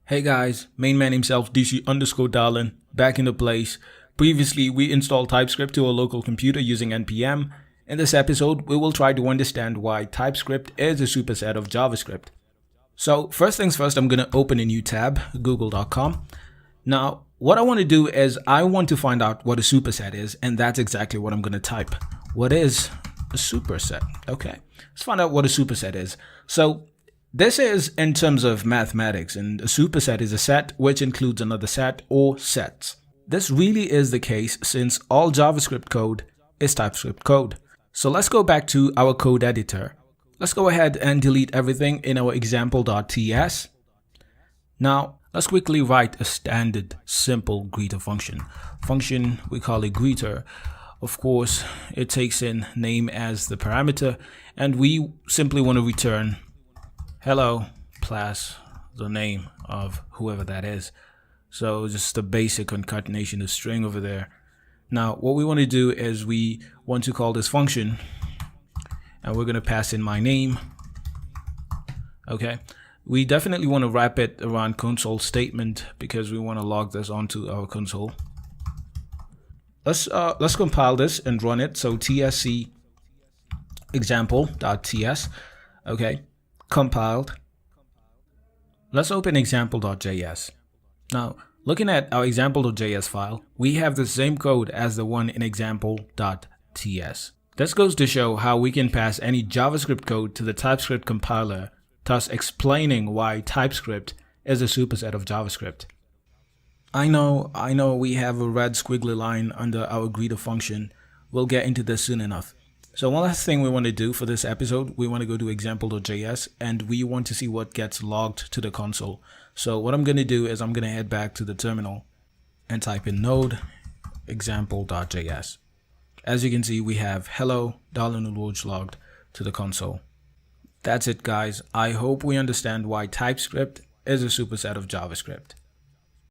Hey guys, main man himself DC_Darlin back in the place. Previously, we installed TypeScript to a local computer using npm. In this episode, we will try to understand why TypeScript is a superset of JavaScript. So first things first, I'm going to open a new tab, google.com. Now, what I want to do is I want to find out what a superset is, and that's exactly what I'm going to type. What is a superset? Okay, let's find out what a superset is. So this is in terms of mathematics, and a superset is a set which includes another set or sets. This really is the case since all JavaScript code is TypeScript code. So let's go back to our code editor. Let's go ahead and delete everything in our example.ts. Now, let's quickly write a standard simple greeter function. Function, we call it greeter. Of course, it takes in name as the parameter, and we simply want to return hello plus the name of whoever that is. So just a basic concatenation of string over there. Now what we want to do is we want to call this function, and we're going to pass in my name. Okay, we definitely want to wrap it around console statement because we want to log this onto our console. Let's compile this and run it. So tsc example.ts. okay, compiled. Let's open example.js. Now, looking at our example.js file, we have the same code as the one in example.ts. This goes to show how we can pass any JavaScript code to the TypeScript compiler, thus explaining why TypeScript is a superset of JavaScript. I know we have a red squiggly line under our greeter function. We'll get into this soon enough. So one last thing we want to do for this episode, we want to go to example.js and we want to see what gets logged to the console. So what I'm going to do is I'm going to head back to the terminal and type in node example.js. As you can see, we have hello Darlin logged to the console. That's it, guys. I hope we understand why TypeScript is a superset of JavaScript.